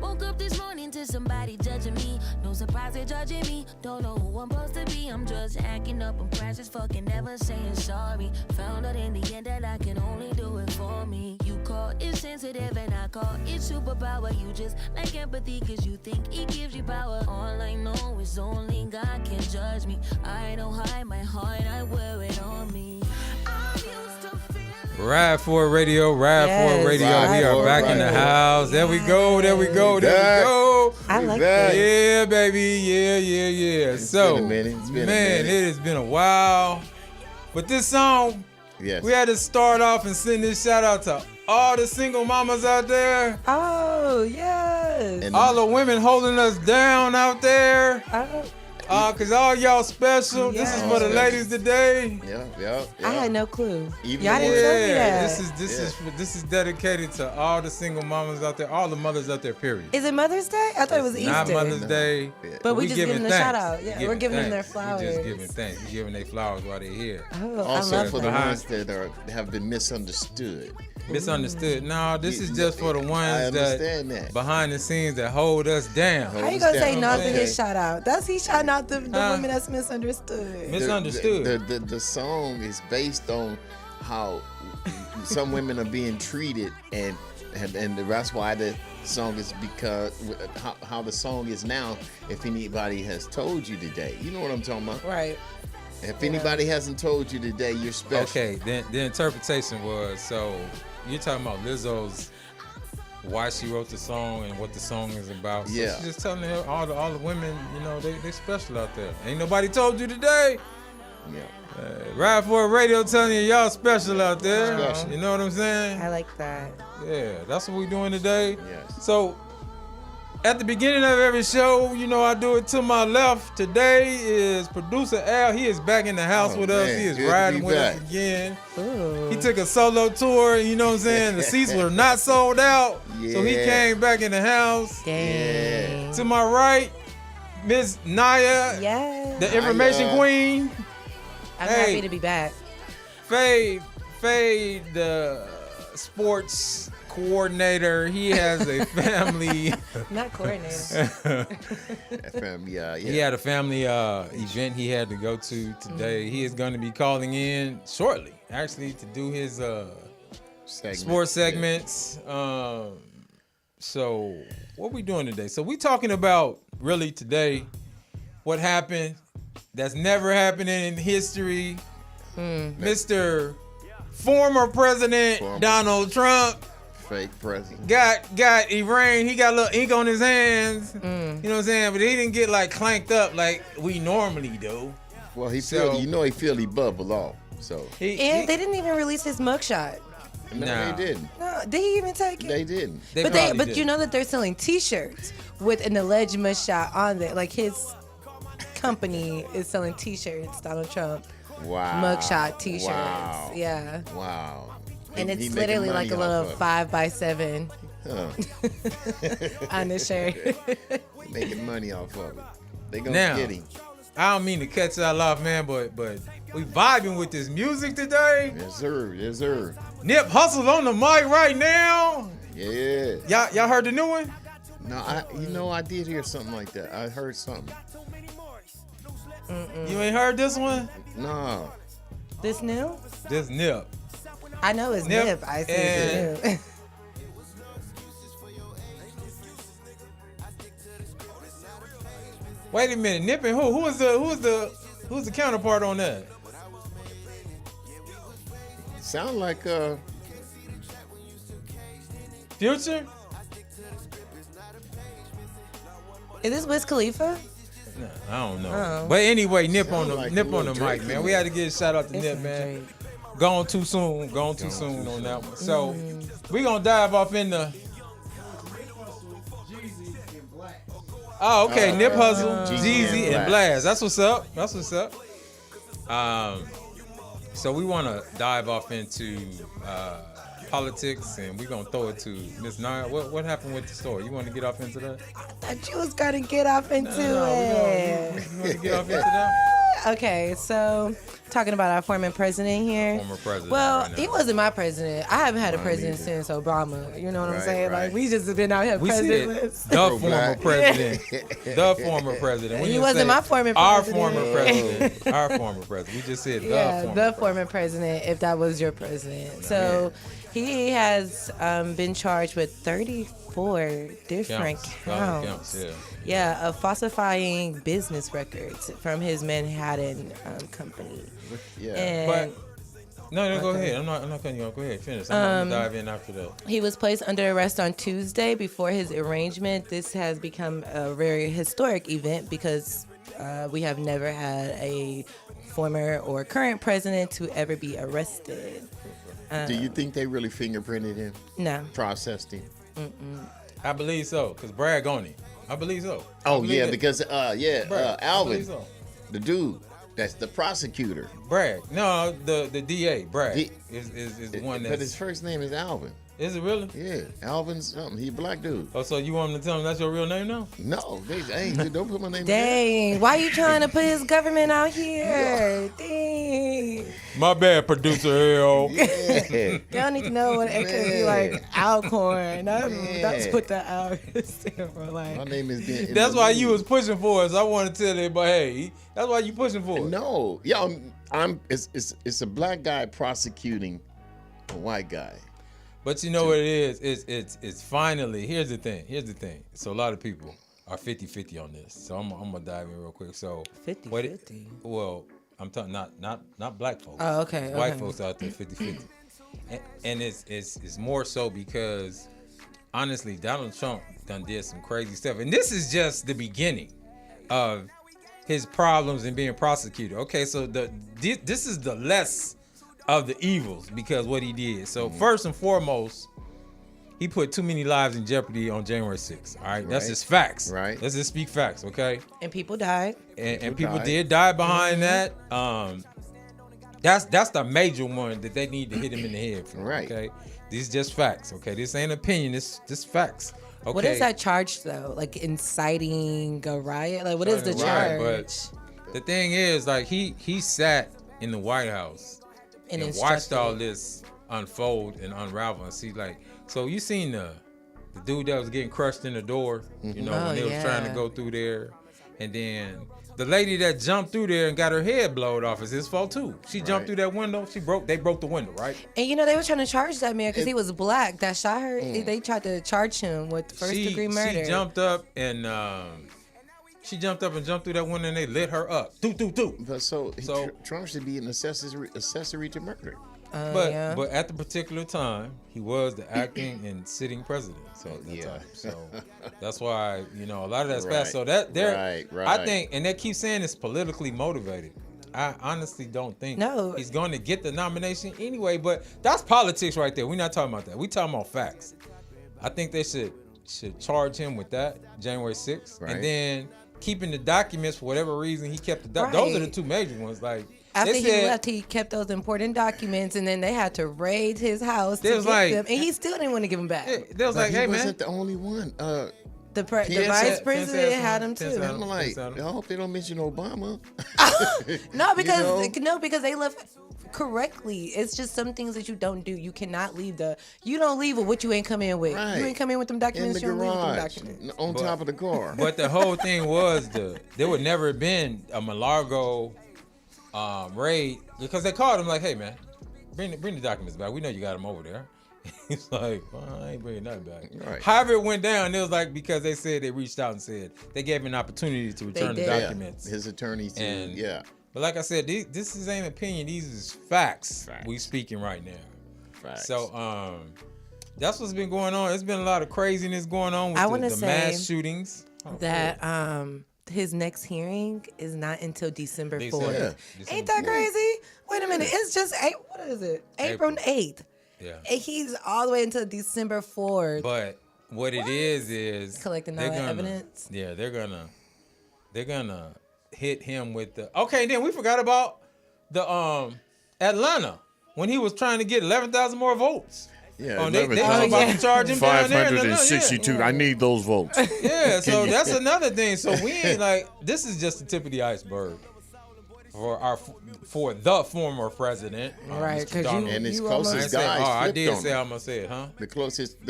Woke up this morning to somebody judging me. No surprise they're judging me. Don't know who I'm supposed to be. I'm just acting up. I'm precious, fucking never saying sorry. Found out in the end that I can only do it for me. You call it sensitive and I call it superpower. You just like empathy cause you think it gives you power. All I know is only God can judge me. I don't hide my heart, I wear it on me. I'm used to feeling. Ride for Radio, Ride for Radio. We are back in the house. There we go, there we go, there we go. I like that. Yeah, baby, yeah. So, been a minute. It's been a man, minute. it has been a while. But this song, Yes. we had to start off and send this shout out to all the single mamas out there. Oh, yes. And All the women holding us down out there. Cause all y'all special. This is for the Yes. ladies today. Yeah. I had no clue. Even Y'all the didn't tell me Yeah, that. this is dedicated to all the single mamas out there, all the mothers out there. Period. Is it Mother's Day? I thought it was Easter. Not Mother's Day, But we just giving giving them a thanks. shout out. Yeah, we're giving them their We flowers. just giving thanks. We're giving their flowers while they're here. Oh, I Also love for the that. ones that have been misunderstood. Misunderstood. No, this is just for the I ones understand that. behind the scenes that hold us down. How you gonna say down. not to Okay. his shout out? That's he shouting out the Huh? women that's misunderstood. Misunderstood. The song is based on how some women are being treated, and that's why the song is because how the song is now. If anybody has told you today, you know what I'm talking about. Right. If anybody hasn't told you today, you're special. Okay, then the interpretation was, so you're talking about Lizzo's why she wrote the song and what the song is about. So Yeah. she's just telling her all the women, you know, they special out there. Ain't nobody told you today. Yeah. Ride for a Radio telling you y'all special out there. Special. You know what I'm saying? I like that. Yeah, that's what we doing today. Yes. So at the beginning of every show, you know, I do it to my left. Today is producer Al. He is back in the house Oh, with us. man, He is good to riding be with back. us again. Ooh. He took a solo tour, you know what I'm saying? The seats were not sold out. So he Yeah. came back in the house. Dang. To my right, Miss Naya, Yes. the information Naya. queen. I'm Hey. happy to be back. Fade, the sports coordinator. He has a family. Not coordinator. FM, yeah. He had a family event he had to go to today. He is going to be calling in shortly, actually, to do his sports segments. So what we doing today? So we talking about really today what happened that's never happened in history. Mr. Former President Donald Trump Fake president. got Iran. He got a little ink on his hands. You know what I'm saying? But he didn't get like clanked up like we normally do. Well, he So- feel he bubble off. So And they didn't even release his mugshot. no, Nah. they didn't. No, did he even take it? They didn't. But you know that they're selling T-shirts with an alleged mugshot on there. Like his company is selling T-shirts, Donald Trump Wow. mugshot T-shirts. Wow. Yeah, Wow. and He it's making literally like a money little off of it. 5x7 Huh. on the shirt. Making money off of it. They gonna Now, get him. I don't mean to cut y'all off, man, but we vibing with this music today. Yes, sir. Yes, sir. Nip Hustle on the mic right now. Yeah. Y'all heard the new one? No, I did hear something like that. I heard something. You ain't heard this one? No. This new? This Nip. I know it's Nip Nip. I see it's new. Wait a minute, Nip and who? Who's the counterpart on that? Sound like Future? Is this Wiz Khalifa? Nah, I don't know. Oh. But anyway, Nip on Sound the like a Nip on little the Drake mic, man. in We there. had to give a shout out to It's Nip, some man. Drake. Gone too soon on that one. So we gonna dive off in the. Oh, okay. Nip Hustle, Jeezy, and Blast. That's what's up. So we want to dive off into politics, and we're gonna throw it to Miss Naya. What happened with the story? You want to get off into that? I thought you was gonna get off into You it. want to get off into that? Okay, so talking about our former president here. Former president. Well, right now. he wasn't my president. I haven't had a Mine president neither. since Obama. You know what I'm Right, saying? right. Like we just have been out here We said presidentless. the former Pro-black. president. The former president. We He didn't wasn't say my former Our president. former president. Our former president. We just said Yeah, the the former former president, if that was your president. So he has been charged with 34 different counts. Yeah. Yeah, of falsifying business records from his Manhattan company. Yeah. And No, go ahead. I'm not cutting you off. Go ahead, finish. I'm gonna dive in after that. he was placed under arrest on Tuesday before his arraignment. This has become a very historic event because we have never had a former or current president to ever be arrested. Do you think they really fingerprinted him, No. processed him? I believe so, cause Bragg on him. I believe so. I Oh believe yeah, it. because Bragg, I Alvin, believe so. the dude, that's the prosecutor. Bragg. No, the DA. Bragg D- is the one But that's. his first name is Alvin. Is it really? Yeah, Alvin something. He a black dude. Oh, so you want him to tell him that's your real name now? No, hey, dude, don't put my name. Dang, why you trying to put his government out here? Dang. My bad, producer L. In there. Y'all need to know what it could be like Alcorn. That's what the Al stand for. My Like, name is Ben. That's why you was pushing for us. I want to tell everybody, hey, that's why you pushing for us. No, yeah, it's a black guy prosecuting a white guy. But you know what it is? It's finally, here's the thing. So a lot of people are 50-50 on this. So I'm gonna dive in real quick. So 50-50? Well, I'm talking not black folks. Oh, okay, White okay. folks out there 50-50. And it's more so because honestly, Donald Trump done did some crazy stuff. And this is just the beginning of his problems in being prosecuted. Okay, so this is the less of the evils because what he did. So first and foremost, he put too many lives in jeopardy on January 6th. All right, that's Right. just facts. Right. Let's just speak facts, okay? and people died. And people died. did die behind that. That's the major one that they need to hit him in the head for. Right. Okay, these just facts. Okay, this ain't opinion. This facts. Okay. What is that charge though? Like inciting a riot? Like what is the Right, charge? but the thing is, like he sat in the White House and watched instructed. all this unfold and unravel and see like. So you seen the dude that was getting crushed in the door, you know, Oh, when they was trying to yeah. go through there, and then the lady that jumped through there and got her head blowed off is his fault too. She jumped Right. through that window. They broke the window, right? And you know they were trying to charge that man because he was black. That shot her. They tried to charge him with first degree murder. She jumped up and jumped through that window and they lit her up. Do. But So- Trump should be an accessory to murder. Yeah. But at the particular time, he was the acting and sitting president. So at that Yeah. time. So that's why, you know, a lot of that's Right. passed. So that there Right. I think, and they keep saying it's politically motivated. I honestly don't think No. he's going to get the nomination anyway, but that's politics right there. We're not talking about that. We're talking about facts. I think they should charge him with that January 6th. Right. And then keeping the documents for whatever reason he kept the documents. Those are the Right. two major ones. Like After they he said, left, he kept those important documents, and then they had to raid his house to They was get like- them, and he still didn't want to give them back. they was But like, he hey man. wasn't the only one. The Pence vice had- president Pence had had some- him Pence too. had I'm like, Yes, I hope they don't mention Obama. No, because know? because they left correctly. It's just some things that you don't do. You cannot leave you don't leave with what you ain't come in with. Right. You ain't come in with them In documents. the You don't leave with them garage, documents. on top of the car. But the whole thing was there would never have been a Malargo raid because they called him like, hey man, bring the documents back. We know you got them over there. He's like, well, I ain't bringing nothing back. Right. However it went down, it was like because they said they reached out and said they gave him an opportunity to return the did. Yeah, documents. his attorney too. And- Yeah. But like I said, this is ain't opinion. These is facts. Facts. We speaking right now. Facts. So that's what's been going on. It's been a lot of craziness going on I with wanna the say mass shootings. That his next hearing is not until December 4th. December. Yeah. Ain't that crazy? Wait a minute. It's just what is it? April 8th. Yeah. And he's all the way until December 4th. But what it is Collecting all they're that gonna- evidence? Yeah, they're gonna hit him with the. Okay, then we forgot about the Atlanta when he was trying to get 11,000 more votes. Yeah. They was 11,000. about to charge him down there. in Atlanta, 562. I need those votes. Yeah, so that's another thing. So we ain't like this is just the tip of the iceberg. for the former president, Right, Mr. 'cause Donald. And his You closest almost- I guys did flipped say on I'm him. gonna say it, huh? The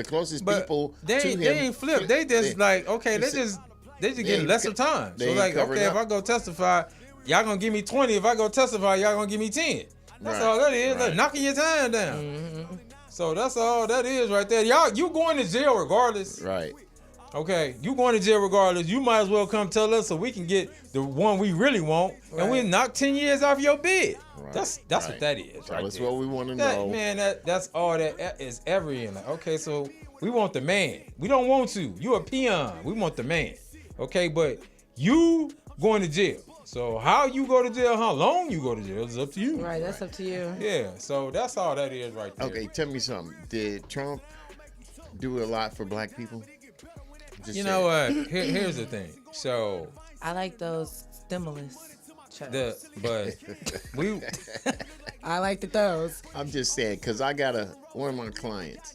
closest But people they to ain't, him. they ain't flipped. They just like, okay, they just getting ain't lesser co- time. they So ain't like, covered okay, up. if I go testify, y'all gonna give me 20. If I go testify, y'all gonna give me 10. That's Right, all that is. Like right. knocking your time down. Mm-hmm. So that's all that is right there. Y'all, you going to jail regardless. Right. Okay, you going to jail regardless. You might as well come tell us so we can get the one we really want, and we Right. knock 10 years off your bid. Right, That's right. what that is. Tell right us there. what we want to That, know. man, that's all that is ever in. Like, okay, so we want the man. We don't want you. You a peon. We want the man. Okay, but you going to jail. So how you go to jail, how long you go to jail is up to you. Right, that's up to you. Yeah, so that's all that is right there. Okay, tell me something. Did Trump do a lot for black people? Just You say know it. what? Here's the thing. So I like those stimulus checks. but we I like those. I'm just saying because I got one of my clients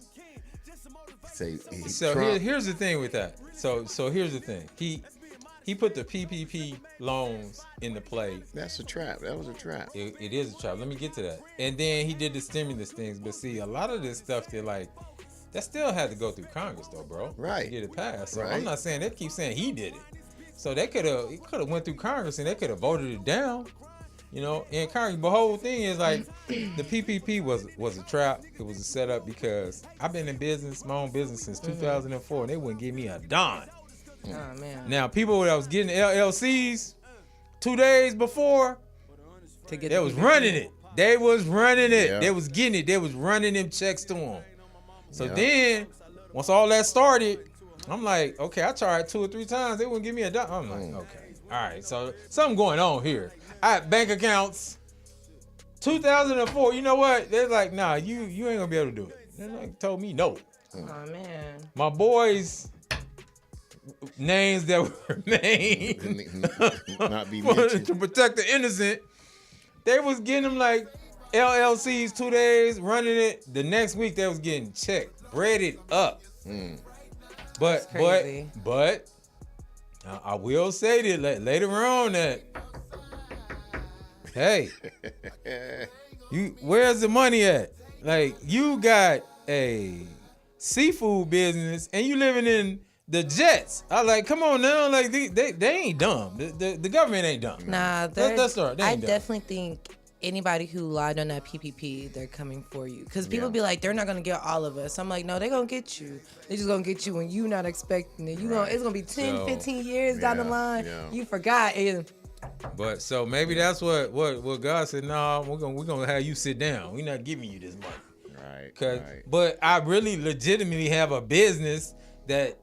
say so Trump, here's the thing with that. So here's the thing. He put the PPP loans into play. that's a trap. That was a trap. It is a trap. Let me get to that. And then he did the stimulus things. But see, a lot of this stuff that still had to go through Congress though, bro. Right. To get it passed. So Right. I'm not saying they keep saying he did it. So it could have went through Congress and they could have voted it down. You know, and Congress, the whole thing is like the PPP was a trap. It was a setup because I've been in business, my own business since 2004, and they wouldn't give me a dime. Oh man. Now, people that was getting LLCs 2 days before, To get they the was PPP. running it. They was running it. Yeah. They was getting it. They was running them checks to them. So Yeah. then, once all that started, I'm like, okay, I tried 2 or 3 times. They wouldn't give me a dime. I'm like, okay, all right. So something going on here. I had bank accounts. 2004. You know what? They're like, nah, you ain't gonna be able to do it. They like told me no. Oh man. My boys' names that were named Not be to mentioned. protect the innocent. They was getting them like LLCs 2 days, running it. The next week they was getting checked, breaded up. But crazy. but I will say that later on that hey, where's the money at? Like you got a seafood business and you living in the jets. I like, come on now, like they ain't dumb. The government ain't dumb. Nah, Let's start. They I ain't dumb. definitely think anybody who lied on that PPP, they're coming for you. Because people Yeah. be like, they're not gonna get all of us. I'm like, no, they're gonna get you. They just gonna get you when you not expecting it. It's gonna be 10, So, 15 years down the yeah, line. yeah. You forgot. And But so maybe that's what God said. No, we're gonna have you sit down. We're not giving you this money. Right. Cause, Right. but I really legitimately have a business that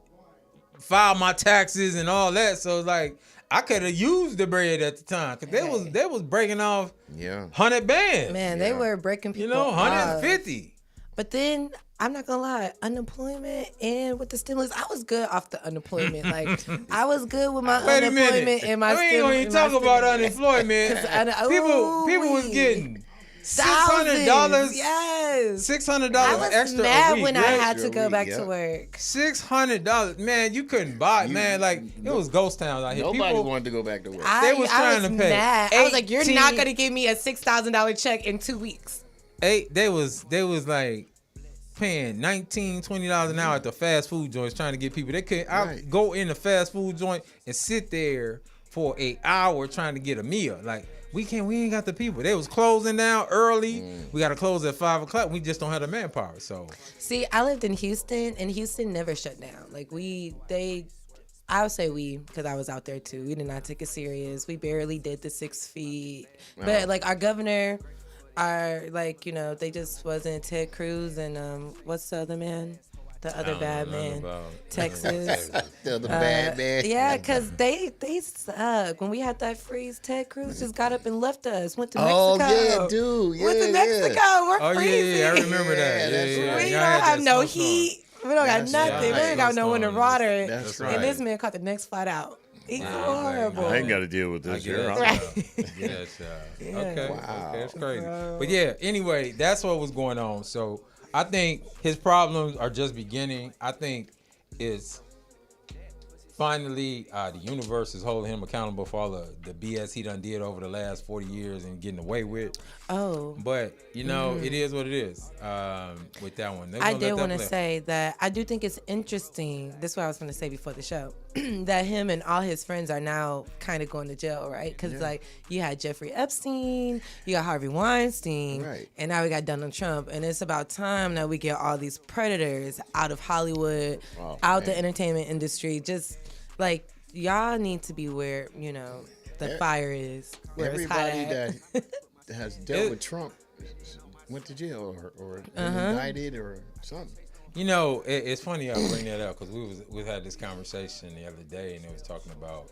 file my taxes and all that. So like I could have used the bread at the time because they was breaking off Yeah. 100 bands. man, they were breaking people. you know, off. 150. But then I'm not gonna lie, unemployment and with the stimulus, I was good off the unemployment. Like I was good with my Wait a unemployment minute. and my we ain't gonna even talk about unemployment. 'Cause people was ooh-wee. getting $600. Thousands, yes. $600 I was extra mad a week. when I right? had to go week, back yeah. to work. $600, man. You couldn't buy, man. Like it was ghost towns out here. Nobody People, wanted to go back to work. They was trying to pay mad. I was like, you're not 18 gonna give me a $6,000 check in 2 weeks. they was like paying $19, $20 an hour at the fast food joints trying to get people. They couldn't Right. go in the fast food joint and sit there for an hour trying to get a meal. Like we ain't got the people. They was closing down early. We got to close at 5 o'clock. We just don't have the manpower. So See, I lived in Houston, and Houston never shut down. Like I would say we, because I was out there too. We did not take it serious. We barely did the 6 feet. But like our governor, they just wasn't Ted Cruz and what's the other man? The other bad man, Texas. The bad man. Yeah, because they suck. When we had that freeze, Ted Cruz just got up and left us. Went to Oh, Mexico. yeah, dude. Went Yeah, to yeah. Mexico. We're oh freezing. yeah, I remember that. Yeah, Yeah, that's yeah, right. We Y'all don't had have that no snowstorm. heat. We don't got That's nothing. right. We ain't got no winter Snowstorm. water. That's And right. this man caught the next flight out. It's Yeah, horrible. I ain't got to deal with I this get here. that. Right. Yeah, child. Yeah. Okay. Wow. Okay, that's crazy. Bro. But yeah, anyway, that's what was going on. So I think his problems are just beginning. I think it's finally, the universe is holding him accountable for all the BS he done did over the last 40 years and getting away with. Oh. But, you know, it is what it is with that one. I did want to say that I do think it's interesting. This is what I was going to say before the show. That him and all his friends are now kind of going to jail, right? Because like you had Jeffrey Epstein, you got Harvey Weinstein, Right. and now we got Donald Trump. And it's about time that we get all these predators out of Hollywood, out the entertainment industry. Just like y'all need to be where, you know, the fire is. Where Everybody it's hot at. that has dealt with Trump went to jail or indicted or something. You know, it's funny I bring that up because we had this conversation the other day, and it was talking about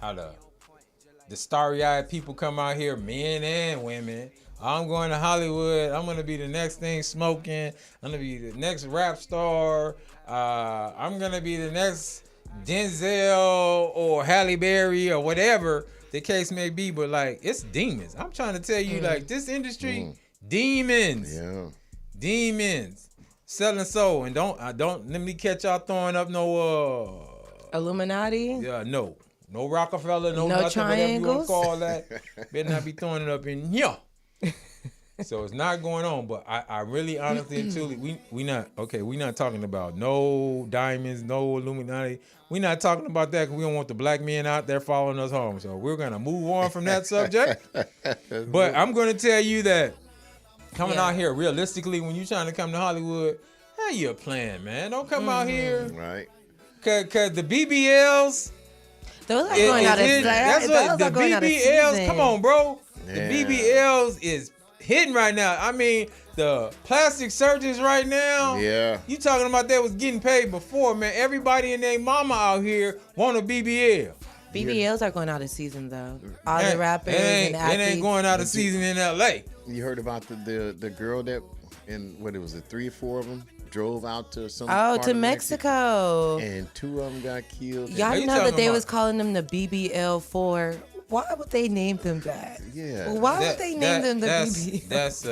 how the starry-eyed people come out here, men and women. I'm going to Hollywood. I'm going to be the next thing smoking. I'm going to be the next rap star. I'm going to be the next Denzel or Halle Berry or whatever the case may be. But, like, it's demons. I'm trying to tell you, like, this industry, demons. Yeah. Demons. Selling soul. And don't let me catch y'all throwing up no Illuminati. no Rockefeller, no nothing, triangles? whatever you want to call that. Better not be throwing it up in here. So it's not going on. But I really honestly and truly we not talking about no diamonds, no Illuminati. We not talking about that because we don't want the black men out there following us home. So we're gonna move on from that subject. But I'm gonna tell you that coming out here realistically, when you're trying to come to Hollywood, how you playing, man? Don't come out here. Right. Cause the BBLs. Those are going out of season. That's what the BBLs. Come on, bro. Yeah. The BBLs is hitting right now. I mean, the plastic surgeons right now. Yeah. You talking about that was getting paid before, man. Everybody and their mama out here want a BBL. BBLs are going out of season though. All the rappers and athletes. It ain't going out of season in LA. You heard about the girl that, in what it was, 3 or 4 of them drove out to some Oh, part to of Mexico. and 2 of them got killed. Y'all you know that talking they about? was calling them the BBL4. Why would they name them that? Yeah. Why would they name them the BBL? That's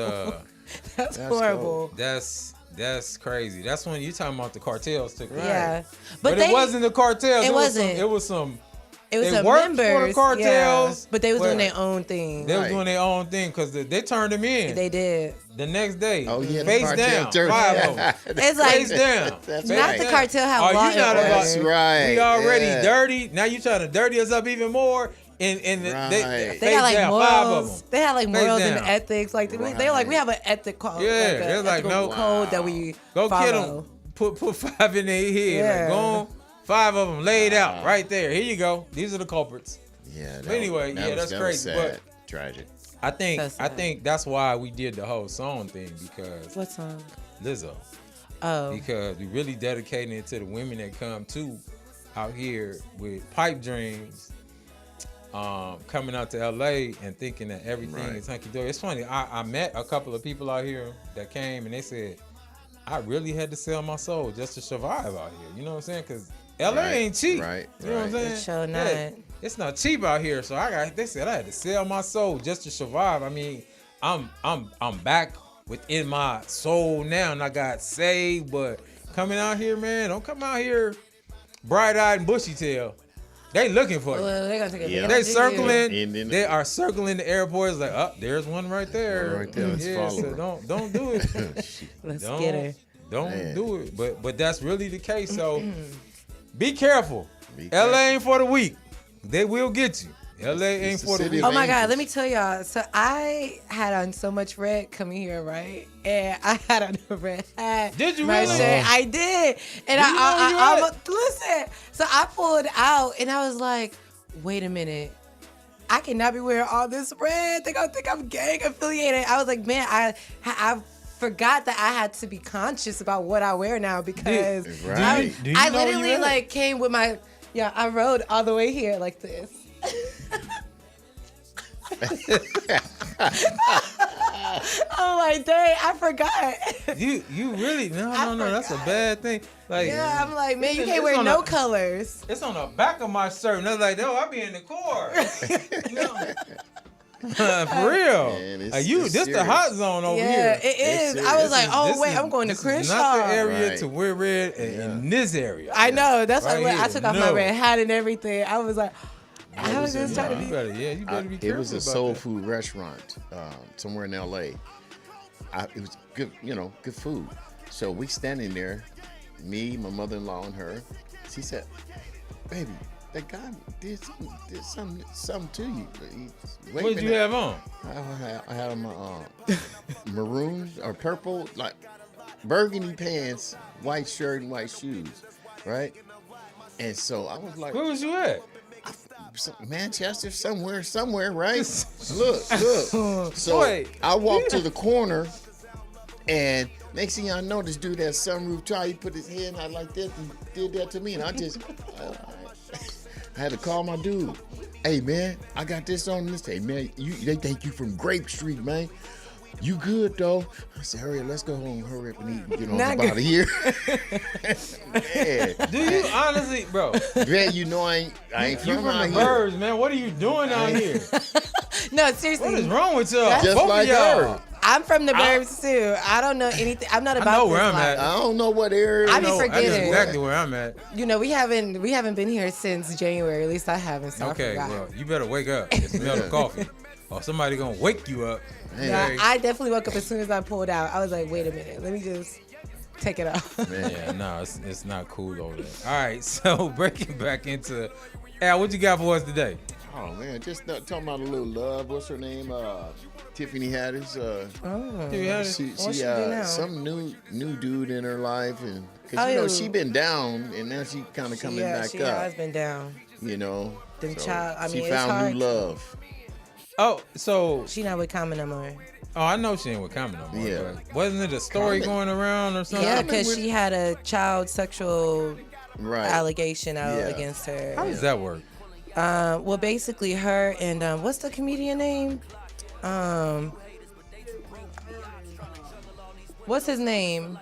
That's horrible. that's crazy. That's when you talking about the cartels took it. Yeah, But it wasn't the cartels. It wasn't. It was some. It was they some worked for the members, cartels, yeah, but they was doing but their own thing. They was Right. doing their own thing because they turned them in. They did. The next day. Oh, yeah, the face cartel down. turned- 5 of them. It's like Face down. That's not right. the cartel have Oh, law you not and order. about- That's right. We already yeah. dirty. Now you trying to dirty us up even more. And Right. They face had like down, 5 of morals. them. They had like Face morals and down. ethics. Like they like we have an ethic code. Yeah, like a they're like, ethical no. code that we Go follow. kill them. Put 5 in their head. Yeah. Like, go on. 5 of them laid out right there. Here you go. These are the culprits. Yeah. But anyway, yeah, that's that crazy, Was sad. Tragic. I think That's I sad. think that's why we did the whole song thing because What song? Lizzo. Oh, Because we really dedicating it to the women that come too out here with pipe dreams, coming out to LA and thinking that everything Right. is hunky dory. It's funny. I met a couple of people out here that came and they said, I really had to sell my soul just to survive out here. You know what I'm saying? Because LA Right, ain't cheap. right, You know what I'm right. saying? It sure Yeah, not. it's not cheap out here. So they said I had to sell my soul just to survive. I mean, I'm back within my soul now and I got saved, but coming out here, man, don't come out here bright-eyed and bushy-tailed. They looking for you. well, they're gonna take a Yeah. video They of you. circling. And then- They are circling the airport. It's like, oh, there's one right there. One right there. Let's yeah, follow so her. don't do it. Let's don't get her. don't Man. do it. But that's really the case. So be careful. Be LA careful. ain't for the weak. They will get you. LA ain't it's the for the city weak. of Oh my God, angels. let me tell y'all. So I had on so much red coming here, right? And I had on a red hat. Did you my really? shirt. I did. And Did you know I you had- almost, listen. So I pulled out and I was like, wait a minute. I cannot be wearing all this red. They gonna think I'm gang affiliated. I was like, man, I forgot that I had to be conscious about what I wear now because Right. Do you I know you literally had? like came with my, I rode all the way here like this. Oh my day, I forgot. You really no. That's a forgot. bad thing. Like Yeah, I'm like, man, you Listen, can't it's wear on no a- colors. it's on the back of my shirt. And I was like, no, I be in the car. You know? For real. Man, This it's the serious. hot zone over Yeah, here. it is. It's I was serious. like, oh This wait, is- I'm going to this is Crenshaw. not the area Right. to wear red in this area. I know. That's Right why I here. took off my No. red hat and everything. I was like, I was just trying to You be. better, you better be careful. It was a about soul that. food restaurant somewhere in L.A. It was good, good food. So we standing there, me, my mother-in-law, and her. She said, "Baby, that guy did something to you." Wait What a did you minute. have on? I had on my maroon or purple, like burgundy pants, white shirt, and white shoes, right? And so I was like, Where was you at? Manchester, somewhere, right? Look. So Wait. I walked to the corner, and next thing I know, this dude had sunroof tire. He put his head out like that and did that to me, and I had to call my dude. Hey man, I got this on this. Hey man, they think you from Grape Street, man. You good though? I said, hurry up, let's go home, hurry up and eat and get on Not up out of here. Man, Do you honestly, bro? man, I ain't You from from out the here. birds, man. What are you doing out here? No, seriously. What is wrong with y'all? Just Both like of y'all. her. I'm from the burbs too. I don't know anything. I'm not I about know this where I'm life. at. I don't know what area. I be I know forgetting. exactly where I'm at. You know, we haven't been here since January. At least I haven't. So Okay, I forgot. well, you better wake up and smell the coffee, or somebody gonna wake you up. Yeah, Hey. I definitely woke up as soon as I pulled out. I was like, wait a minute, let me just take it off. Yeah, no, it's not cool over there. All right, so breaking back into, Al, what you got for us today? Oh man, just talking about a little love. What's her name? Tiffany Haddish. She What's she do now? some new dude in her life, and Oh, because she been down, and now she kind of coming back she up. has been down. Them it's she found hard new to- love. Oh, so She not with Common no more. I know she ain't with Common no more. Yeah. But wasn't it a story Common. going around or something? Yeah, Common because with- she had a child sexual Right. allegation out Yeah. against her. How does that work? Well, basically, her and what's the comedian name? What's his name?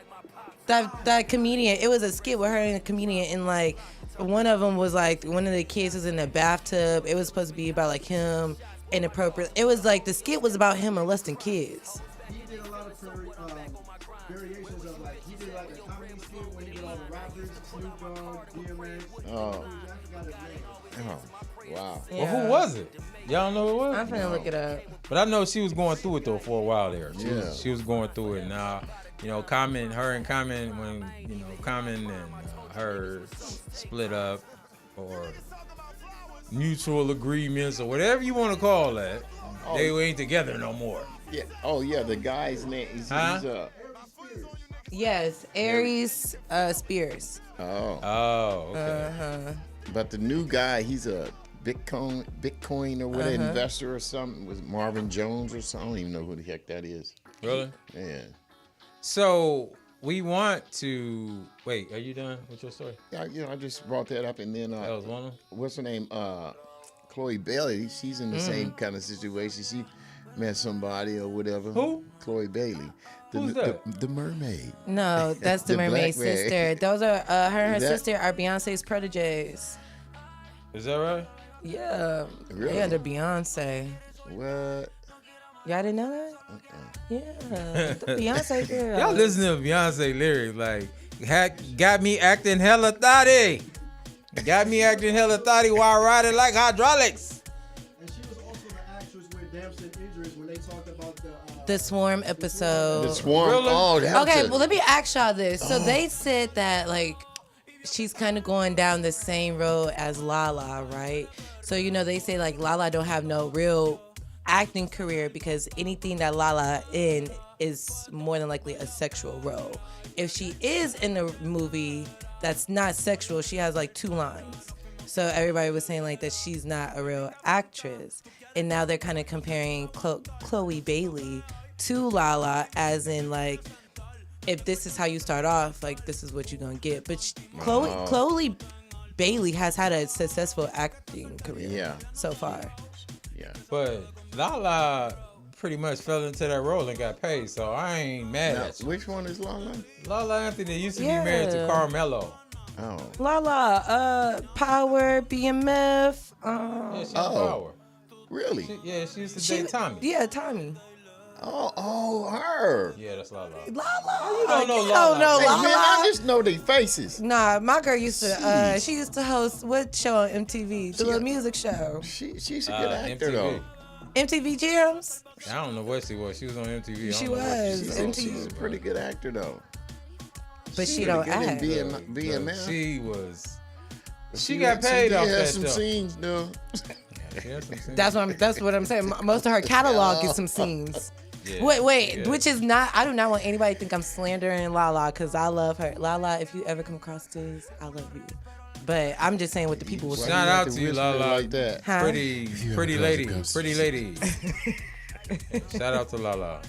That comedian. It was a skit with her and a comedian, and like one of them was like one of the kids was in the bathtub. It was supposed to be about like him inappropriate. It was like the skit was about him molesting kids. He did a lot of variations of like he did like a comedy skit where he did all the rappers, Snoop Dogg, DMX. Oh. I forgot his name. Oh, wow. Well, who was it? Y'all know who it was? I'm finna look it up. But I know she was going through it though for a while there. Yeah. She was going through it. Now, Common, when Common and her split up or mutual agreements or whatever you want to call that, they ain't together no more. Yeah. Oh yeah, the guy's name. He's Yes, Aries Spears. Oh, okay. Uh-huh. But the new guy, he's a Bitcoin or whatever investor or something. Was it Marvin Jones or something? I don't even know who the heck that is. Really? Yeah. So we want to wait. Are you done with your story? Yeah, I just brought that up, and then That was one of them. what's her name? Chloe Bailey. She's in the same kind of situation. She met somebody or whatever. Who? Chloe Bailey. Who's that? The mermaid. No, that's the, The mermaid black man. sister. Those are her and her That- sister are Beyonce's proteges. Is that right? Yeah, Really? they under Beyonce. What? Y'all didn't know that? Yeah, the Beyonce girl. Y'all listen to Beyonce lyrics like, got me acting hella thotty. Got me acting hella thotty while riding like hydraulics. And she was also the actress with Damson Idris when they talked about The Swarm episode. The Swarm. Really? Oh, that was Okay, a- well, let me ask y'all this. So they said that, like, she's kind of going down the same road as Lala, right? So, they say, like, Lala don't have no real acting career because anything that Lala in is more than likely a sexual role. If she is in a movie that's not sexual, she has, like, 2 lines. So everybody was saying, like, that she's not a real actress. And now they're kind of comparing Chloe Bailey to Lala, as in, like, if this is how you start off, like, this is what you're gonna get. But Chloe Bailey has had a successful acting career so far. Yeah. But Lala pretty much fell into that role and got paid, so I ain't mad Now, at you. which one is Lala? Lala Anthony used to be married to Yeah. Carmelo. Oh. Lala, Power, BMF. Yeah, she Oh. Power. Really? Yeah, she used to date Tommy. Yeah, Tommy. Oh, her. Yeah, that's Lala. Lala. You don't know You Lala, don't know man. Lala. Man, I just know their faces. Nah, my girl used to. Jeez. She used to host what show on MTV? The little music show. She's a good actor MTV. though. MTV Jams. I don't know what she was. She was on MTV. I She don't know what was. was. MTV. She's a pretty good actor though. But she Pretty don't good in act. BMF. She was. She She got paid off had that some though. scenes though. She had some scenes. That's what I'm saying. Most of her catalog is some scenes. Yeah, Wait, yeah. which is not. I do not want anybody to think I'm slandering Lala because I love her. Lala, if you ever come across this, I love you. But I'm just saying what the people will Why say. Shout you have out to to you, whisper Lala. like that? Huh? Pretty lady. Pretty lady. Shout out to Lala.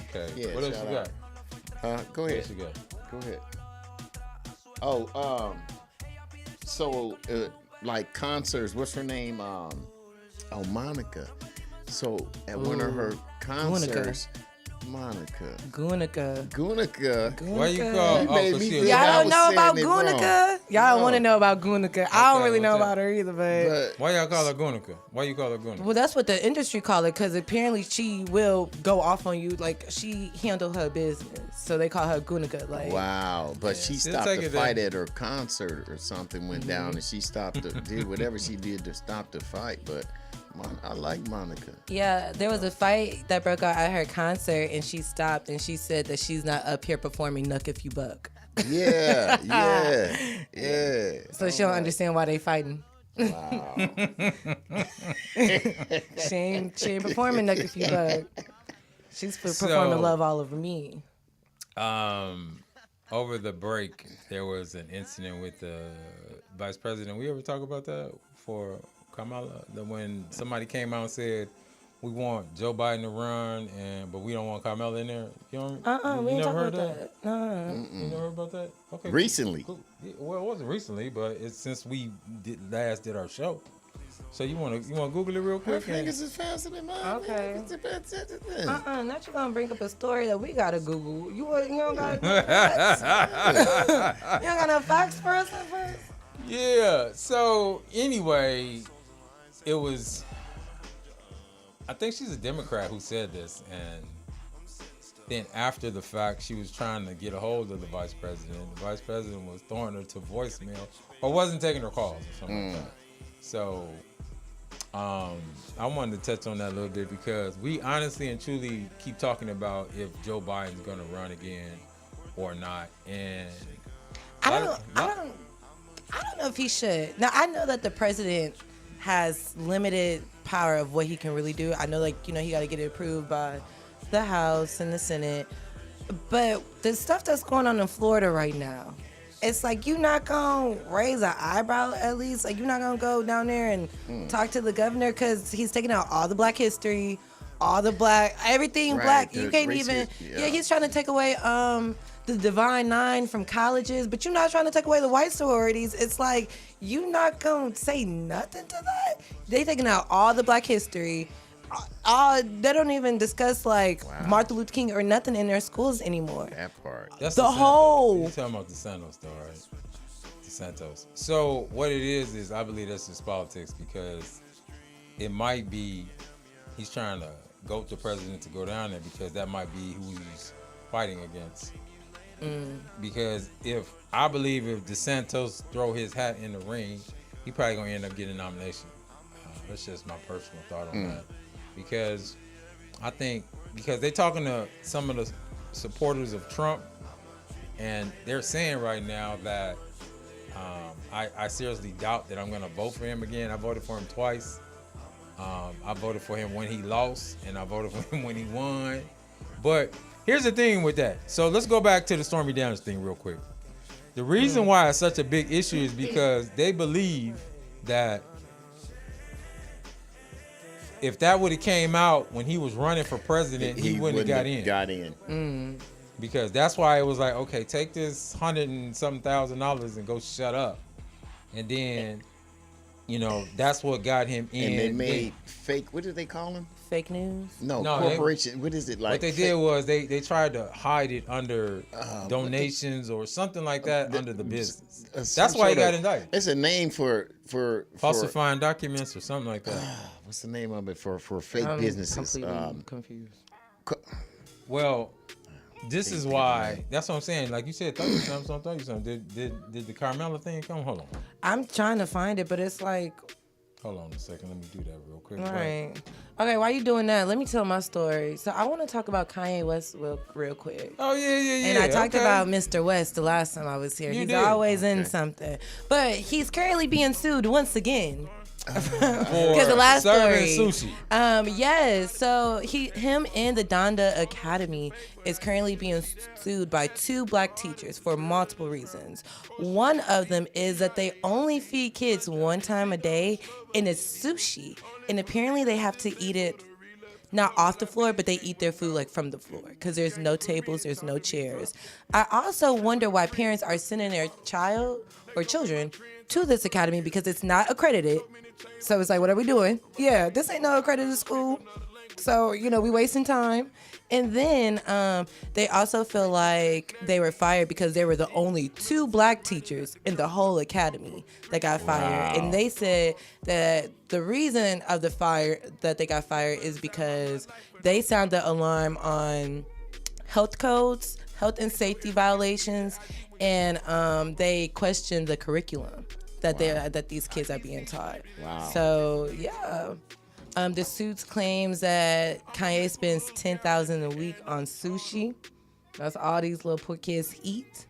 Okay. Yeah, What else shout you out. got? Go What ahead. else you got? Go ahead. Oh, so like concerts. What's her name? Monica. So at one of her concerts, Monica. Gunica. Why you call? You Oh, made 'cause me she feel a Y'all I don't was know saying about it wrong. Gunica? Y'all don't No. want to know about Gunica. I don't Okay, really know what's about that? her either, but. But Why y'all call her Gunica? Why you call her Gunica? Well, that's what the industry call it, because apparently she will go off on you. Like, she handle her business. So they call her Gunica. Like, wow, but she she'll stopped take the it there. fight at her concert or something went down, and she stopped to did whatever she did to stop the fight. But I like Monica. yeah, there was a fight that broke out at her concert, and she stopped, and she said that she's not up here performing Nuck If You Buck. Yeah. So she don't understand why they fighting. Wow. She ain't performing Nuck If You Buck. She's performing Love All Over Me. Over the break, there was an incident with the vice president. We ever talk about that for Kamala? When somebody came out and said, "We want Joe Biden to run, but we don't want Kamala in there." You don't. We you ain't never talking heard about that? that. No. You never heard about that? Okay. Recently. Cool. Yeah, well, it wasn't recently, but it's since we last did our show. So you want to Google it real Her quick? fingers is faster than mine. Okay. Man. Not you gonna bring up a story that we gotta Google. You don't got you don't got no facts for us at first? Yeah. So anyway, it was. I think she's a Democrat who said this, and then after the fact, she was trying to get a hold of the vice president. The vice president was throwing her to voicemail or wasn't taking her calls or something like that. So I wanted to touch on that a little bit because we honestly and truly keep talking about if Joe Biden's going to run again or not, and I don't know if he should. Now I know that the president has limited power of what he can really do. I know, he got to get it approved by the House and the Senate. But the stuff that's going on in Florida right now, it's like you're not gonna raise an eyebrow at least. Like you're not gonna go down there and talk to the governor because he's taking out all the black history, everything Right, black. the You can't race even. history, Yeah, yeah. he's trying to take away the Divine Nine from colleges, but you're not trying to take away the white sororities. It's like you not gonna say nothing to that. They taking out all the black history. They don't even discuss Martin Luther King or nothing in their schools anymore. That part. that's The DeSantis. whole- You're talking about DeSantis, though, right? DeSantis. So what it is I believe that's just politics because it might be he's trying to goat the president to go down there because that might be who he's fighting against. Because if DeSantis throw his hat in the ring, he probably gonna end up getting a nomination. That's just my personal thought on that. Because I think they're talking to some of the supporters of Trump, and they're saying right now that I seriously doubt that I'm gonna vote for him again. I voted for him twice. I voted for him when he lost, and I voted for him when he won. But here's the thing with that. So let's go back to the Stormy Daniels thing real quick. The reason why it's such a big issue is because they believe that if that would have came out when he was running for president, he wouldn't have got in. Because that's why it was like, okay, take this $100,000 and go shut up. And then you know, that's what got him in. And they made fake. What did they call them? Fake news. No, No, corporation. What is it like? What they did was they tried to hide it under donations or something like that under the business. That's why he got indicted. It's a name for Falsifying documents or something like that. what's the name of it for fake businesses? Completely confused. Well, this is why. That's what I'm saying. Like you said, 30 something. Did the Carmella thing come? Hold on. I'm trying to find it, but it's like, Hold on a second. Let me do that real quick. all right. Okay, while you doing that, let me tell my story. So I want to talk about Kanye West real quick. Oh yeah. And I talked okay. about Mr. West the last time I was here. You He's did. always in something. But he's currently being sued once again. For Because the last serving story, sushi. yes. So him and the Donda Academy is currently being sued by 2 black teachers for multiple reasons. One of them is that they only feed kids 1 time a day, and it's sushi. And apparently they have to eat it not off the floor, but they eat their food like from the floor because there's no tables, there's no chairs. I also wonder why parents are sending their child or children to this academy because it's not accredited. So it's like, what are we doing? Yeah, this ain't no accredited school. So, we wasting time. And then they also feel like they were fired because they were the only 2 black teachers in the whole academy that got fired. And they said that the reason of the fire that they got fired is because they sounded the alarm on health codes, health and safety violations, and they questioned the curriculum that these kids are being taught. Wow. So yeah. The suits claims that Kanye spends $10,000 a week on sushi. That's all these little poor kids eat.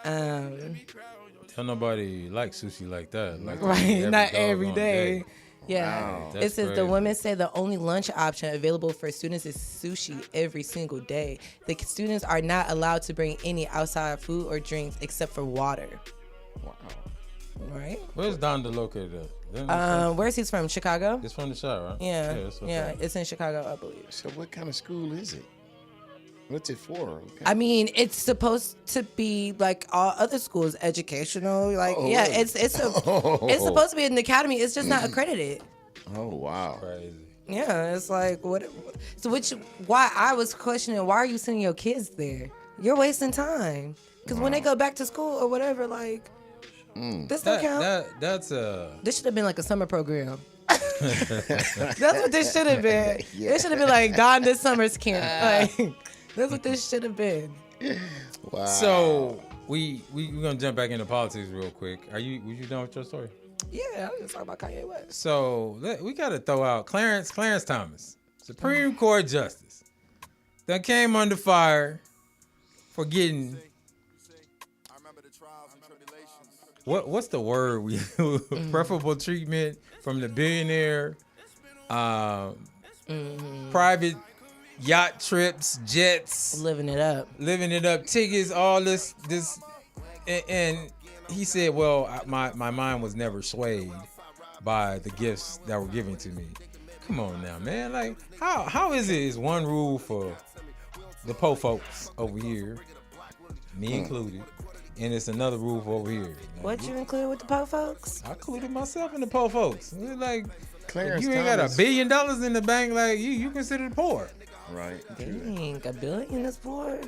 Tell nobody like sushi like that. Like Right, not every doggone day. Yeah. Wow. It That's says the crazy. women say the only lunch option available for students is sushi every single day. The students are not allowed to bring any outside food or drinks except for water. Wow. Right? Where's Donda located at? Isn't Where's he's from? Chicago? it's from the shot, right? Yeah. that's what's Yeah, up. it's in Chicago, I believe. So what kind of school is it? What's it for? Okay. I mean, it's supposed to be like all other schools, educational. Like, Oh, yeah, really? it's supposed to be an academy. It's just not accredited. Oh wow. Crazy. Yeah, it's like what? So why I was questioning why are you sending your kids there? You're wasting time. Because when they go back to school or whatever, like this don't count. That's This should have been like a summer program. That's what this should have been. It should have been like Donda Summer's Camp. Like that's what this should have been. Wow. So we're gonna jump back into politics real quick. Was you done with your story? Yeah, I'm just talking about Kanye West. So we gotta throw out Clarence Thomas, Supreme Court Justice, that came under fire for getting what's the word we preferable treatment from the billionaire, private yacht trips, jets, Living it up. tickets, all this, and he said, well, my mind was never swayed by the gifts that were given to me. Come on now, man. Like, how is it is one rule for the po folks over here, me included, and it's another rule for over here. Like, What you include with the po folks? I included myself in the po folks. It's like, Clarence if you ain't got Thomas. $1 billion in the bank, like you considered poor. Right. Dang, $1 billion is poor.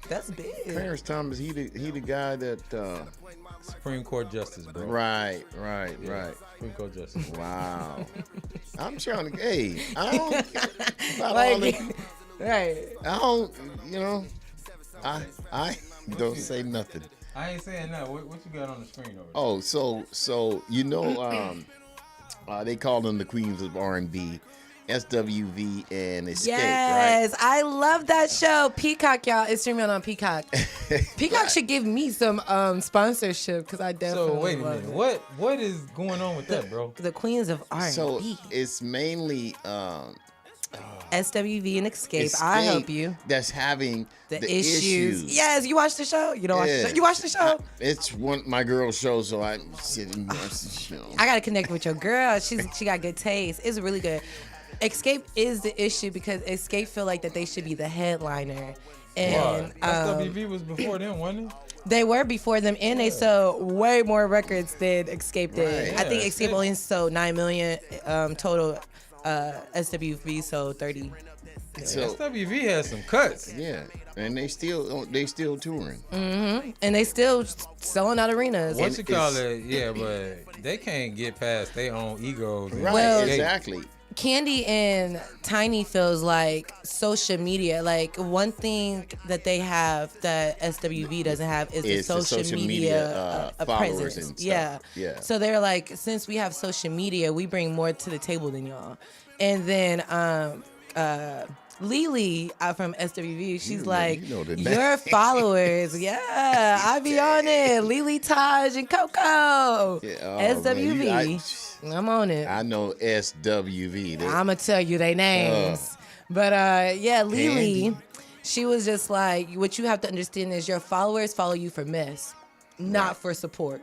That's big. Clarence Thomas, he the guy that. Supreme Court Justice, bro. Right. Supreme Court Justice. Wow. I'm trying to. Hey, I don't. About all Like, the, right. I don't. You know. I don't say nothing. I ain't saying that. What you got on the screen over there? Oh, so you know, they call them the queens of R&B, SWV and Escape, Yes, I love that show. Peacock, y'all. It's streaming on Peacock. Peacock should give me some sponsorship because I definitely So wait a love minute. it. What is going on with that, bro? The queens of R&B. So it's mainly SWV and Escape. Escape I help you. that's having The the issues. Yes, you watch the show? You don't watch the show? You watch the show? It's one my girl's show, so I sit and watch the show. I gotta connect with your girl. She got good taste. It's really good. Escape is the issue because Escape feel like that they should be the headliner. And SWV was before them, wasn't it? They were before them, and they sold way more records than Escape did. Right. I think Yeah, Escape only sold 9 million total. SWV sold 30. So SWV has some cuts. yeah, and they still touring. And they still selling out arenas. What And you call it's- it? Yeah, but they can't get past their own egos. and Right, Well- escape. exactly. Candy and Tiny feels like social media. Like one thing that they have that SWV doesn't have is the It's the social, social media, media, a followers presence. and stuff. Yeah. Yeah. So they're like, since we have social media, we bring more to the table than y'all. And then Lily from SWV, she's You know- like, you know the your name." followers, yeah, I be on it. Lily, Taj, and Coco. Yeah, oh, SWV. man, I'm on it. I know SWV. They- I'm gonna tell you their names. But yeah, Lily, Candy. she was just like, what you have to understand is your followers follow you for mess, not for support.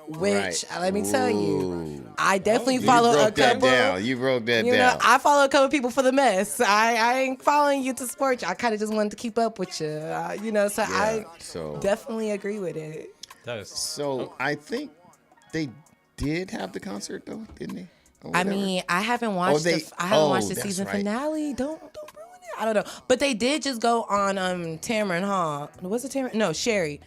Which Right. let me tell you, Ooh. I definitely You follow a broke that couple. down. You broke that You know, down. I follow a couple people for the mess. I ain't following you to support you. I kind of just wanted to keep up with you. You know, so I so definitely agree with it. That's so I think they did have the concert though, didn't they? Or I whatever. mean, I haven't watched they- I haven't oh, watched the that's season right. finale. Don't ruin it. I don't know, but they did just go on Tamron Hall. Was it Tamron? No, Sherry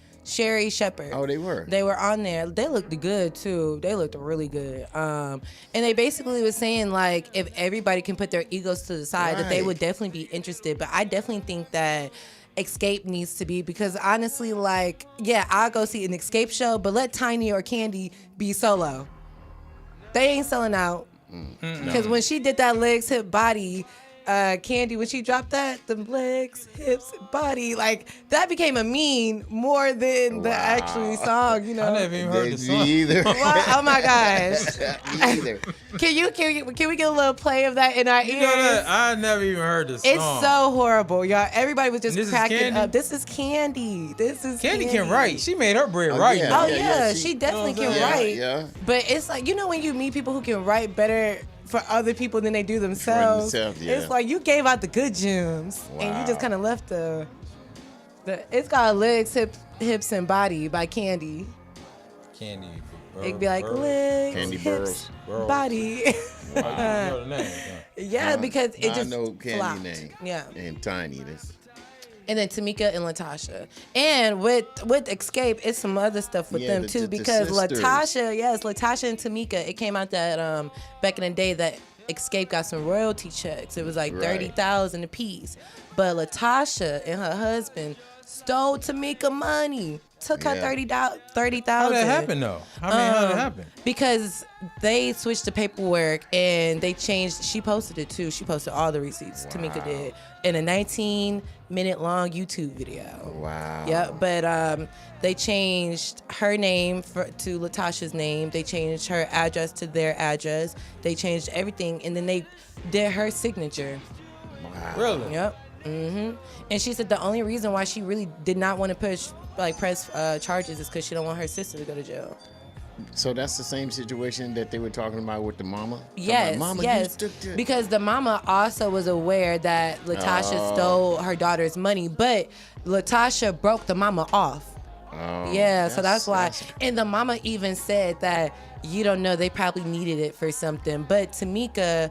Shepherd. Oh, they were. They were on there. They looked good too. They looked really good. And they basically was saying like if everybody can put their egos to the side, that they Right. would definitely be interested. But I definitely think that Escape needs to be, because honestly, like, yeah, I'll go see an Escape show, but let Tiny or Candy be solo. They ain't selling out. Because when she did that legs, hip, body, Candy, when she dropped that, the legs, hips, body, like that became a meme more than the actual song, you know. I never even heard They- the song. Me either. What? Oh my gosh. Me either. Can we get a little play of that in our You know that? ears? I never even heard the song. It's so horrible, y'all. Everybody was just And this is cracking Candy? up. This is Candy. This is Candy can write. She made her bread Oh, right. yeah. Oh Yeah, yeah, yeah, she definitely You know can what I'm write. Yeah. But it's like, you know, when you meet people who can write better for other people than they do themselves, themselves, yeah. it's like you gave out the good gems and you just Wow. kind of left the. It's called Legs, Hips, and Body by Candy. Candy. It'd be like legs, Candy hips, Burrows. body. Wow, you know the name, huh? Yeah, because it I just know Candy flopped. name. Yeah. And Tiny. This. And then Tamika and Latasha. And with Escape, it's some other stuff with Yeah, them the- too, the because sisters. Latasha and Tamika, it came out that back in the day that Escape got some royalty checks. It was like Right. 30,000 a piece. But Latasha and her husband stole Tamika money. Took her Yeah. 30,000. How that happened though? How that happened? Because they switched the paperwork and they changed. She posted it too. She posted all the receipts. Tamika did in a 19-minute long YouTube video. Wow. Yeah, but they changed her name to Latasha's name. They changed her address to their address. They changed everything, and then they did her signature. Wow. Really? Yep. And she said the only reason why she really did not want to press charges is because she don't want her sister to go to jail. So that's the same situation that they were talking about with the mama? Yes, Mama, yes. you took the-" Because the mama also was aware that Latasha Oh. stole her daughter's money, but Latasha broke the mama off. Oh, Yeah, so that's why. that's- And the mama even said that, you don't know, they probably needed it for something. But Tamika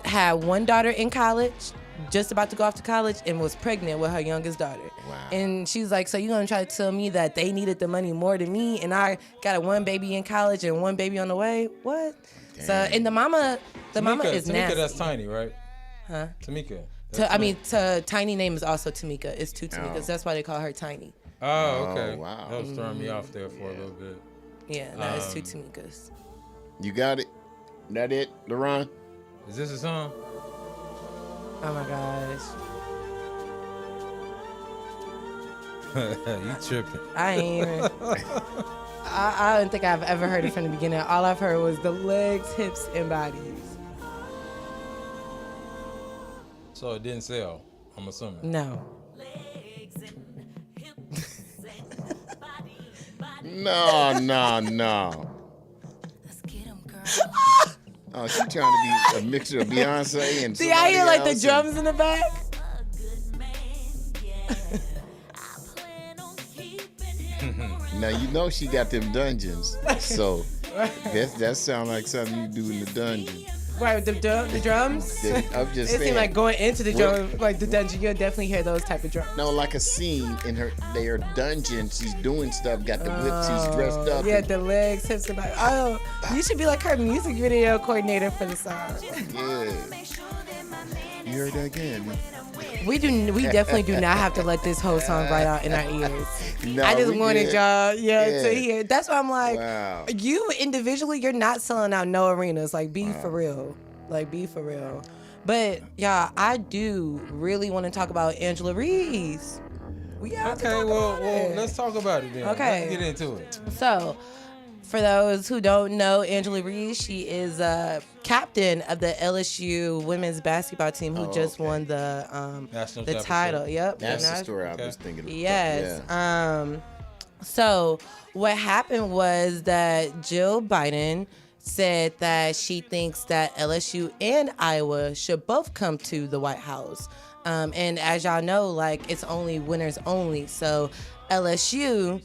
had one daughter in college, just about to go off to college, and was pregnant with her youngest daughter. Wow. And she's like, so you gonna try to tell me that they needed the money more than me, and I got one baby in college and one baby on the way? What? So, Damn. and the mama Tamika, is Tamika, nasty. that's Tiny, right? Huh? Tamika. Tiny name is also Tamika. It's two Tamikas. Oh. That's why they call her Tiny. Oh, okay. Oh, wow. That was throwing me off there for a little bit. Yeah, no, it's two Tamikas. You got it? That it, LeRon? Is this a song? Oh my gosh. You tripping. I ain't even. I don't think I've ever heard it from the beginning. All I've heard was the legs, hips, and bodies. So it didn't sell, I'm assuming. No. No. Let's get 'em, girl. Oh, she trying to be a mixture of Beyonce and See, I hear like the somebody else drums in the back. A good man, yeah. I plan on keeping Now you know she got them dungeons, so that sounds like something you do in the dungeon. Right, the drums. I'm just It saying. seemed like going into the drum, like the dungeon. You'll definitely hear those type of drums. No, like a scene in their dungeon. She's doing stuff. Got the whips. She's dressed up. Yeah, the legs, hips, and back. Oh, you should be like her music video coordinator for the song. Yeah. You heard that again? We definitely do not have to let this whole song right out in our ears. No, I just we wanted did. y'all, to Yeah. hear. That's why I'm like, Wow. you individually, you're not selling out no arenas. Like, be for real. Like, be for real. But y'all, I do really want to talk about Angela Reese. We have to Okay, talk well, about it. let's talk about it then. Okay. Let's get into it. So, for those who don't know, Angela Reese, she is captain of the LSU women's basketball team who just won the National the championship. title. Yep. That's the And story I Okay. was thinking of. Yes. Yeah. So what happened was that Jill Biden said that she thinks that LSU and Iowa should both come to the White House. And as y'all know, like, it's only winners only. So LSU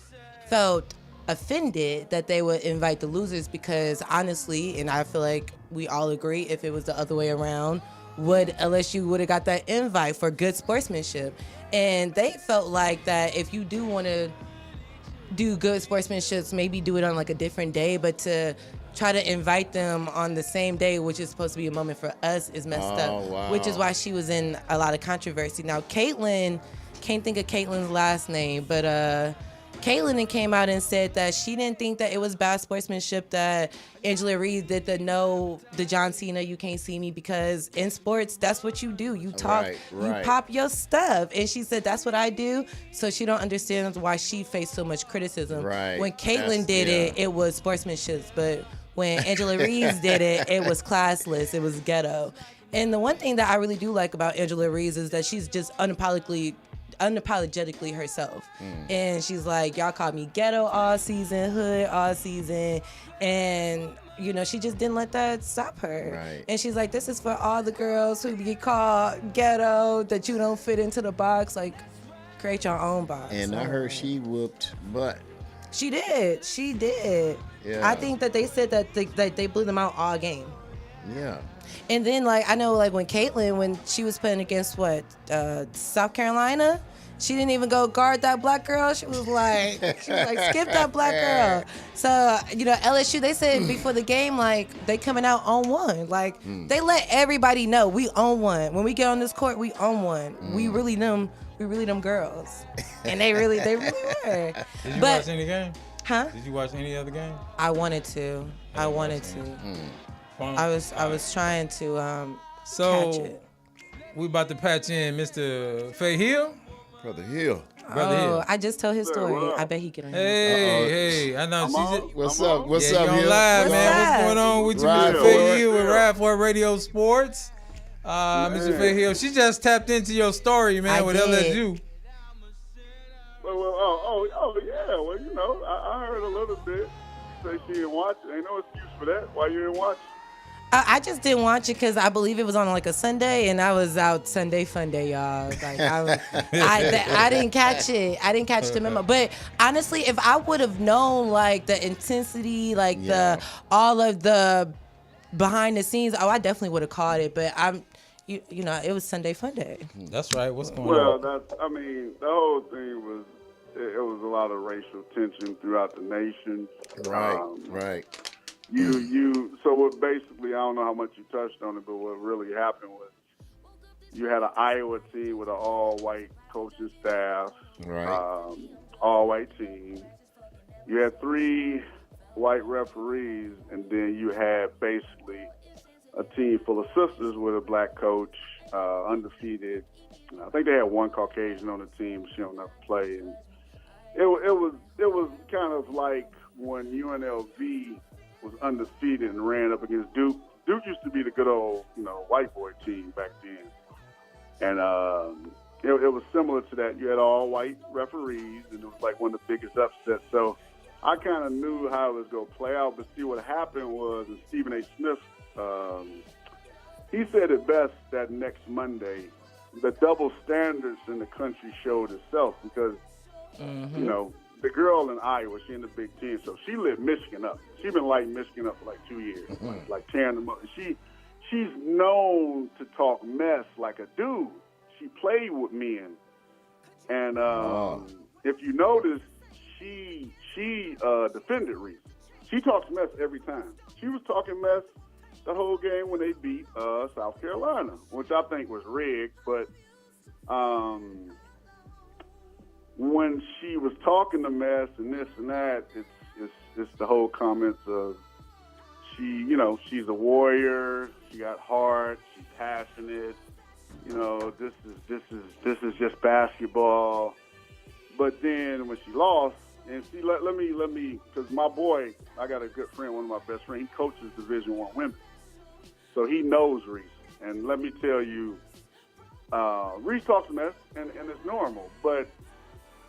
felt offended that they would invite the losers because honestly, and I feel like we all agree, if it was the other way around, LSU would have got that invite for good sportsmanship. And they felt like that if you do want to do good sportsmanship, maybe do it on like a different day, but to try to invite them on the same day, which is supposed to be a moment for us, is messed up. Wow. Which is why she was in a lot of controversy. Now, Caitlyn, can't think of Caitlyn's last name, but Caitlyn came out and said that she didn't think that it was bad sportsmanship that Angela Reese did the John Cena, you can't see me, because in sports, that's what you do. You talk, Right. you pop your stuff. And she said, that's what I do. So she don't understand why she faced so much criticism. Right. When Caitlyn That's- did it, yeah. it was sportsmanship. But when Angela Reese did it, it was classless. It was ghetto. And the one thing that I really do like about Angela Reese is that she's just unapologetically herself. And she's like, y'all called me ghetto all season, hood all season, and you know, she just didn't let that stop her. Right. And she's like, this is for all the girls who get called ghetto, that you don't fit into the box. Like, create your own box. And I heard she whooped butt. She did. Yeah. I think that they said that they blew them out all game. Yeah. And then, like, I know, like, when Caitlyn, when she was playing against, South Carolina, she didn't even go guard that black girl. She was like, skip that black girl. So, you know, LSU, they said before the game, like, they coming out on one. Like, they let everybody know we own one. When we get on this court, we own one. We really them girls. And they really were. Did you watch any game? Huh? Did you watch any other game? I wanted to. Fun? I was trying to catch So it. we about to patch in Mr. Faye Hill. Brother Hill. Brother Hill. I just told his story. I bet he get on here. Hey, I know she's What's up? What's yeah, up, you on Hill? live, What's man. up? What's going on with you, Right, Mr. Faye boy. Hill with Rap for Radio Sports? Mr. Faye Hill, she just tapped into your story, man, I with did. LSU. Oh, yeah. Well, you know, I heard a little bit. Say she didn't watch it. Ain't no excuse for that. Why you didn't watch it? I just didn't watch it because I believe it was on like a Sunday, and I was out Sunday fun day, y'all. Like I didn't catch it. I didn't catch the memo. But honestly, if I would have known like the intensity, like Yeah. all of the behind the scenes, I definitely would have caught it. But you know, it was Sunday fun day. That's right. What's going Well, on? the whole thing was, it was a lot of racial tension throughout the nation. Right. Right. So what basically, I don't know how much you touched on it, but what really happened was you had an Iowa team with an all-white coaching staff, Right. all-white team. You had 3 white referees, and then you had basically a team full of sisters with a black coach, undefeated. I think they had one Caucasian on the team. She don't ever play, and it was kind of like when UNLV was undefeated and ran up against Duke. Duke used to be the good old, white boy team back then, and it was similar to that. You had all white referees, and it was like one of the biggest upsets. So I kind of knew how it was going to play out. But see, what happened was, and Stephen A. Smith, he said it best that next Monday, the double standards in the country showed itself because, the girl in Iowa, she in the Big Ten, so she lit Michigan up. She been lighting Michigan up for like 2 years, like tearing them up. She's known to talk mess like a dude. She played with men, and if you notice, she defended Reese. She talks mess every time. She was talking mess the whole game when they beat South Carolina, which I think was rigged, but when she was talking to mess and this and that, it's the whole comments of she's a warrior, she got heart, she's passionate, this is just basketball. But then when she lost, and see, let me, because my boy, I got a good friend, one of my best friends, he coaches Division I women, so he knows Reese. And let me tell you, Reese talks mess, and it's normal. But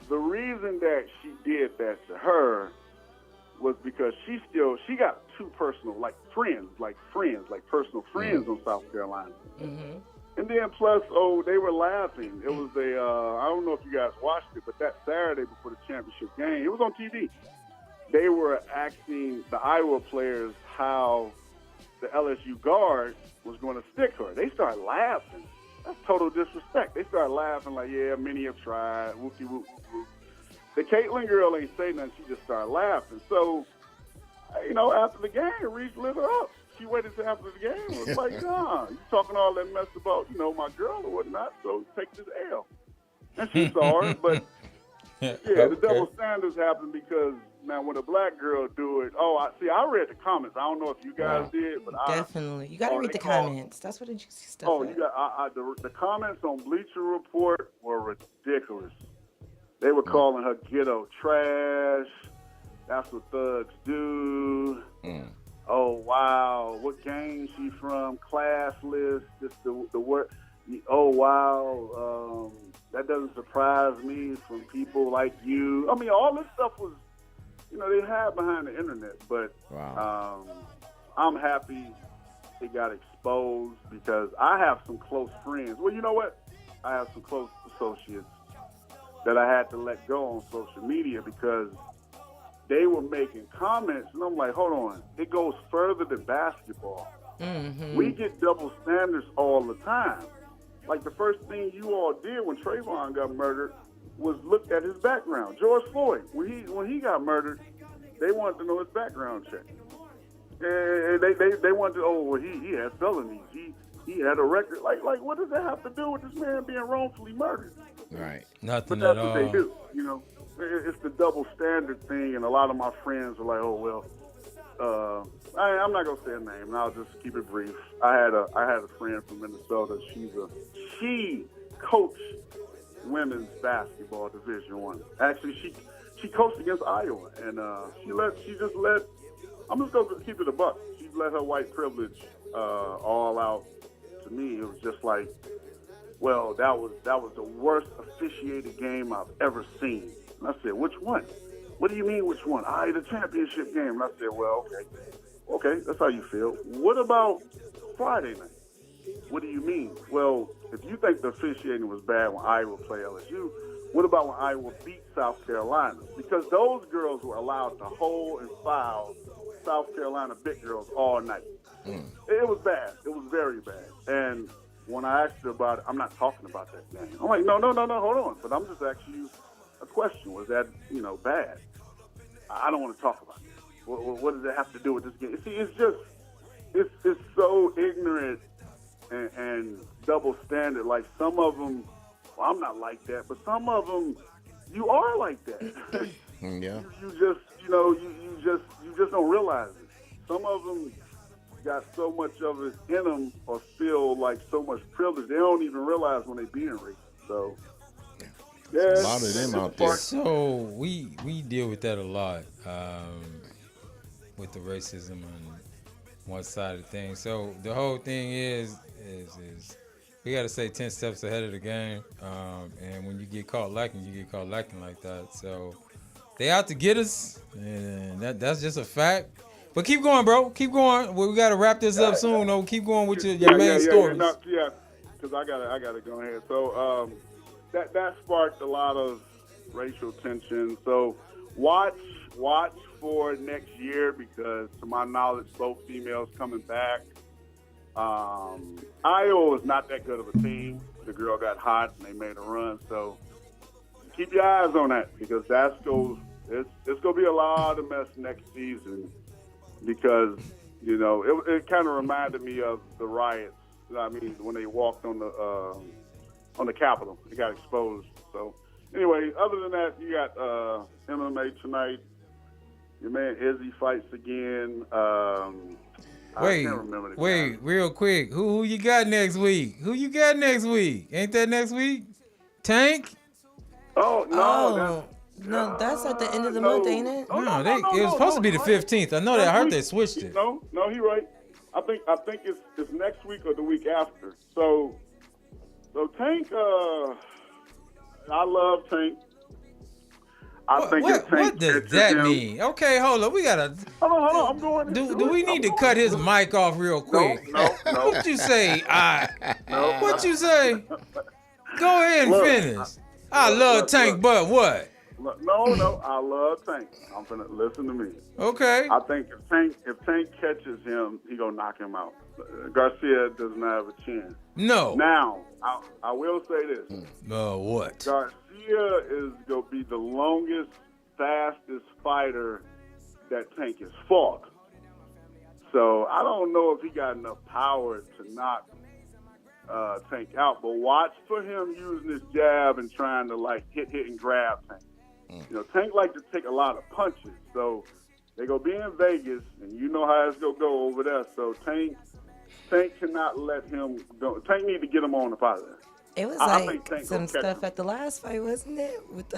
the reason that she did that to her was because she got two personal, like personal friends on South Carolina. Mm-hmm. And then plus, they were laughing. It was I don't know if you guys watched it, but that Saturday before the championship game, it was on TV. They were asking the Iowa players how the LSU guard was going to stick her. They started laughing. That's total disrespect. They started laughing like, yeah, many have tried. Whoopie whoop whoop. The Caitlin girl ain't say nothing. She just started laughing. So, after the game, Reese lit her up. She waited till after the game. Was like, nah, you talking all that mess about, my girl or whatnot, so take this L. And she saw her, but the double standards happen because now when a black girl do it, I read the comments. I don't know if you guys did, but definitely. You got to read the comments. That's what the juicy stuff is. The comments on Bleacher Report were ridiculous. They were calling her ghetto trash. That's what thugs do. Oh, wow. What gang she from? Classless. Just the word. Oh, wow. That doesn't surprise me from people like you. I mean, all this stuff was, they had behind the internet. But I'm happy it got exposed because I have some close friends. Well, you know what? I have some close associates that I had to let go on social media because they were making comments, and I'm like, hold on. It goes further than basketball. Mm-hmm. We get double standards all the time. Like the first thing you all did when Trayvon got murdered was look at his background. George Floyd, when he got murdered, they wanted to know his background check. And they wanted to, he had felonies. He had a record. Like what does that have to do with this man being wrongfully murdered? Right. Nothing but that's at all. What they do, It's the double standard thing, and a lot of my friends are like, I'm not gonna say a name, and I'll just keep it brief. I had a friend from Minnesota. She coached women's basketball Division I. Actually, she coached against Iowa, and I'm just gonna keep it a buck. She let her white privilege all out. To me, it was just like, well, that was the worst officiated game I've ever seen. And I said, which one? What do you mean, which one? The championship game. And I said, well, okay, that's how you feel. What about Friday night? What do you mean? Well, if you think the officiating was bad when Iowa played LSU, what about when Iowa beat South Carolina? Because those girls were allowed to hold and foul South Carolina big girls all night. It was bad. It was very bad. And when I asked her about it, I'm not talking about that game. I'm like, no, hold on. But I'm just asking you a question. Was that, bad? I don't want to talk about it. What does it have to do with this game? See, it's so ignorant and double standard. Like some of them, I'm not like that, but some of them, you are like that. Yeah. You just don't realize it. Some of them got so much of it in them or feel like so much privilege, they don't even realize when they being racist. So, a lot of them out there. So we deal with that a lot with the racism on one side of things. So the whole thing is we got to stay 10 steps ahead of the game. And when you get caught lacking, you get caught lacking like that. So they out to get us, and that's just a fact. But keep going, bro. Keep going. We got to wrap this up soon, though. Keep going with your main stories. Because I gotta go ahead. So that sparked a lot of racial tension. So watch for next year because, to my knowledge, both females coming back. Iowa is not that good of a team. The girl got hot and they made a run, so keep your eyes on that because it's going to be a lot of mess next season because, you know, it kind of reminded me of the riots. I mean, when they walked on the Capitol, they got exposed. So, anyway, other than that, you got MMA tonight. Your man Izzy fights again. I can't remember the guy. Real quick. Who you got next week? Ain't that next week? Tank? Oh, no. No, that's at the end of the month, ain't it? No, it was supposed to be the 15th. I know that. I heard they switched it. No, he right. I think it's next week or the week after. So Tank, I love Tank. What does that mean? Okay, hold on. We gotta. Hold on. I'm going. Do we need to cut his mic off real quick? No. What'd you say? No. What'd you say? Go ahead and finish. I love Tank, but what? No. I love Tank. I'm finna listen to me. Okay. I think if Tank catches him, he gonna knock him out. Garcia does not have a chin. No. Now, I will say this. What? Garcia is going to be the longest, fastest fighter that Tank has fought. So I don't know if he got enough power to knock Tank out. But watch for him using his jab and trying to, like, hit and grab Tank. You know, Tank like to take a lot of punches. So they're going to be in Vegas, and you know how it's going to go over there. So Tank cannot let him go. Tank need to get him on the pot. It was I like think some stuff at the last fight, wasn't it? With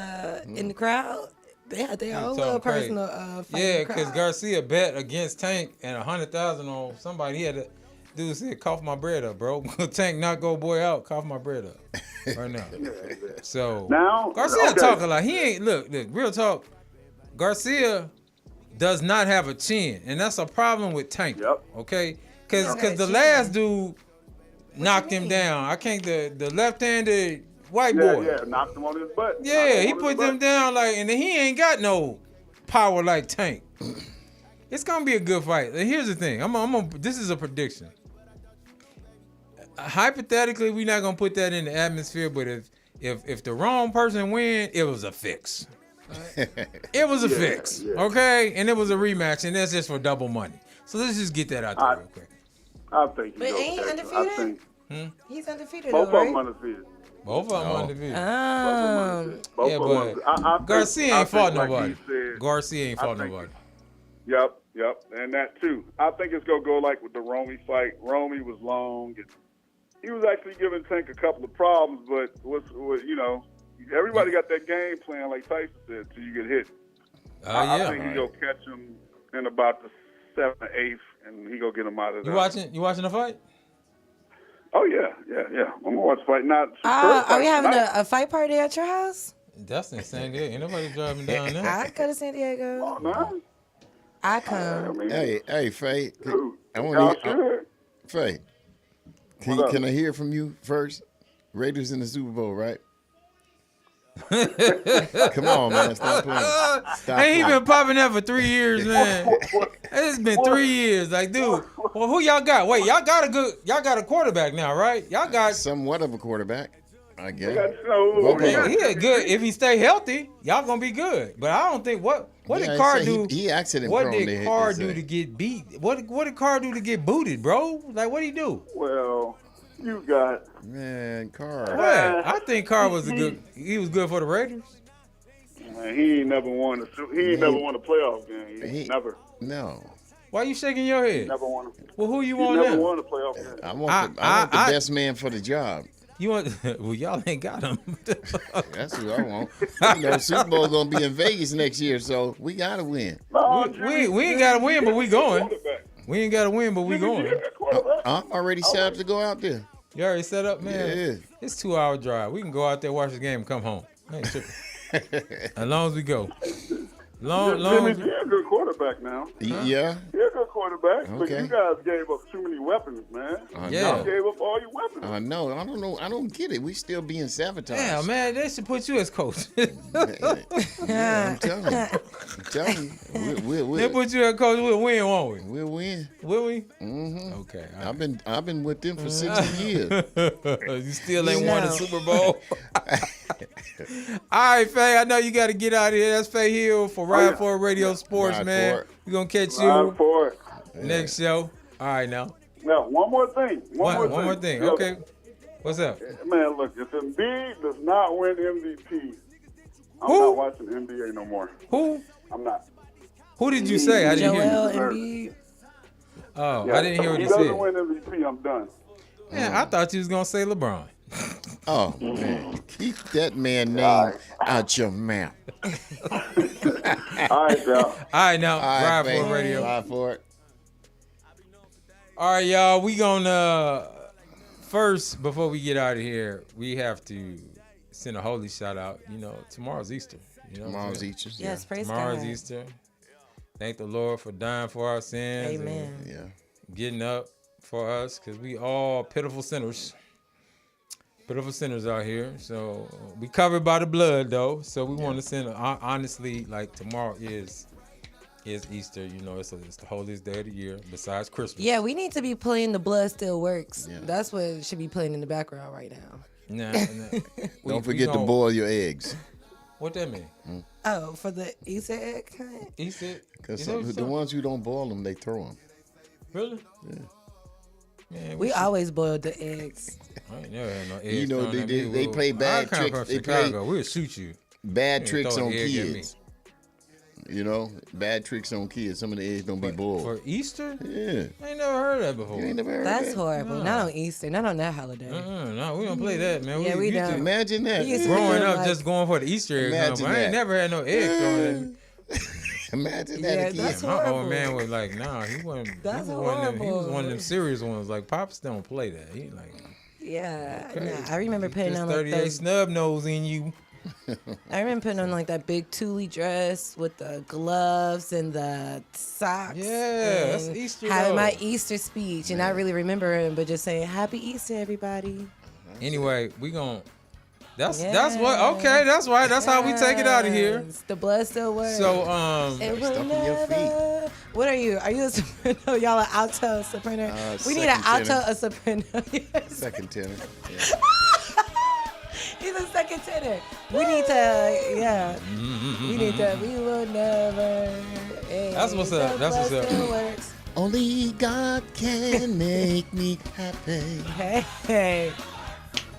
in the crowd, they had their own little personal fight. Yeah, because Garcia bet against Tank and 100,000 on somebody. He had to dude said, "Cough my bread up, bro." Tank knock old boy out. Cough my bread up right now. So now Garcia talk a lot. He ain't look. Real talk. Garcia does not have a chin, and that's a problem with Tank. Yep. Okay, because the last dude knocked him down. I can't the left-handed white boy. Yeah, knocked him on his butt. Yeah, he put them down and he ain't got no power like Tank. It's gonna be a good fight. And here's the thing. This is a prediction. Hypothetically, we're not gonna put that in the atmosphere, but if the wrong person win, it was a fix. It was a fix. Yeah. Okay? And it was a rematch, and that's just for double money. So let's just get that out there real quick. I think But ain't he undefeated? He's undefeated, both though, of them right? undefeated. Both of them undefeated. Both Yeah, of them but I Garcia ain't think, fought like nobody. he said, Garcia ain't fought I think- nobody. Yep, and that too. I think it's gonna go like with the Romy fight. Romy was long, and he was actually giving Tank a couple of problems, but everybody got that game plan, like Tyson said, till you get hit. I think he's gonna catch him in about the 7th or 8th, and he gonna get him out of there. You watching the fight? Oh yeah. I'm gonna watch the fight. Not Are we having a fight party at your house? That's in San Diego. Ain't nobody driving down there. I go to San Diego. Oh, man. I I come. mean, Hey, Faye. dude, I y'all want to should. Faye. Can I hear from you first? Raiders in the Super Bowl, right? Come on, man. Stop playing. Ain't he been popping that for 3 years, man? It's been 3 years. Like, dude, well, who y'all got? Wait, y'all got a quarterback now, right? Y'all got Somewhat of a quarterback, I guess. he a good. If he stay healthy, y'all gonna be good. But I don't think what did Carr do? He accident What prone. did Carr do to get beat? What did Carr do to get booted, bro? Like, what did he do? Well, you got Man, Carr. What? I think Carr was he was good for the Raiders. man, he ain't never won a playoff game. He- Never No. Why you shaking your head? never won. Well, who you He want never now? won a playoff game. I want the I- best man for the job. You want? Well, y'all ain't got him. That's who I want. Super Bowl gonna be in Vegas next year, so we gotta win. we ain't got to win, but we going. We ain't got to win, but we going. I'm already set up to go out there. You already set up, man. Yeah. It's 2 hour drive. We can go out there, watch the game, and come home. I ain't tripping. As long as we go. Long Jimmy G a good quarterback. quarterback now. Yeah. He's a good quarterback. But Okay. you guys gave up too many weapons, man. Yeah. Y'all gave up all your weapons. I know. I don't know. I don't get it. We still being sabotaged. Yeah, man, they should put you as coach. Yeah, I'm telling you. I'm telling you. They We'll put you as coach, we'll win, won't we? we'll win. Will we? Mm-hmm. Okay. all I've been with them for 60 years. right. You still ain't won a No. Super Bowl. All right, Faye, I know you got to get out of here. That's Faye Hill for Ride For It Radio Sports, Ride man. for it. We're going to catch Ride you for it. next show. All right, now. Now, one more thing. One more thing. Yeah. Okay. What's up? Man, look, if Embiid does not win MVP, I'm Who? not watching NBA no more. Who? I'm not. Who did you say? I didn't Joel hear you. Embiid. Oh, Yeah. I didn't hear what If he he said. doesn't win MVP, I'm done. Man, I thought you was going to say LeBron. Oh, man. Keep that man name out your mouth. All right, y'all. All right, now. All right, Ride For baby. It Radio. Ride for it. All right, y'all. We gonna first before we get out of here, we have to send a holy shout out. You know, tomorrow's Easter. You know, what I'm Tomorrow's saying? Easter. Yes, praise Tomorrow's God. Easter. Thank the Lord for dying for our sins. Amen. Yeah. And getting up for us, because we all pitiful sinners. Pitiful sinners out here. So we covered by the blood, though. So we want to send. Honestly, like tomorrow is Easter. You know, it's the holiest day of the year besides Christmas. Yeah, we need to be playing The Blood Still Works. Yeah. That's what should be playing in the background right now. Nah, Don't forget to boil your eggs. What that mean? Oh, for the Easter egg hunt? Easter? Because Is that what you the said? ones who don't boil them, they throw them. Really? Yeah. Man, We should- always boiled the eggs. I ain't never had no eggs. You know, thrown at they- me. they play bad I come tricks. from They Chicago. We'll shoot you. Bad Yeah, tricks throw on an egg at me. kids. You know, bad tricks on kids. Some of the eggs don't be boiled. For Easter? Yeah. I ain't never heard that before. You ain't never heard That's that? horrible. Not on Easter. Not on that holiday. No, we don't play that, man. Yeah, we used to- don't. Imagine that. We used to Growing do, up, like- just going for the Easter egg hunt, Imagine but I ain't that. never had no egg thrown at me. Imagine Yeah, that that's again. My horrible. old man was like, nah, he wasn't. That's he was one of them. He was horrible. one of them serious ones. Like pops don't play that. He like Yeah. okay, Nah, I remember putting just on like 38 those. snub nose in you. I remember putting on like that big Thule dress with the gloves and the socks. Yeah, that's and Easter, having my though. Easter speech, and I really remember him, but just saying Happy Easter, everybody. Anyway, we gon' That's what. Okay, that's right. That's how we take it out of here. Yes, the blood still works. So It will Stuff in your never. What are you? Are you a soprano? Y'all an alto, soprano? We need an second alto, tenor. a soprano. Yes. Second tenor. Yeah. He's a second tenor. We need to, yeah. We need to. We will never. Hey, That's what's up. the That's what's blood up. still works. Only God can make me happy. Hey,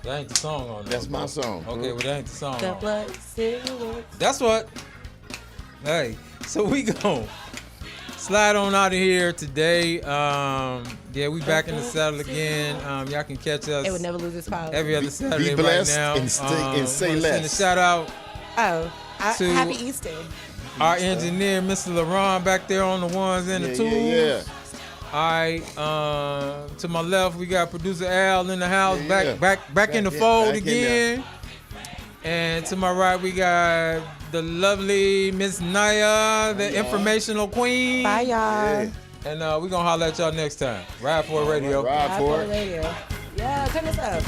that ain't the song on there. That's my song. Okay, well that ain't the song. the on. blood still works. That's what. So we gon' slide on out of here today. Yeah, we back in the saddle again. Y'all can catch us It would never lose its power. every other Saturday blessed right now. and stay- and say wanna send a less. shout out Oh, To- happy Easter. our engineer, Mr. LaRon, back there on the ones and the Yeah, twos. yeah, All right. To my left, we got producer Al in the house, Yeah, yeah. back in the fold back in there. again. And to my right, we got the lovely Miss Naya, the informational queen. Bye, y'all. Yeah. And we're gonna holler at y'all next time. Ride For It Radio. Ride for Apple it. Radio. Yeah, turn this up.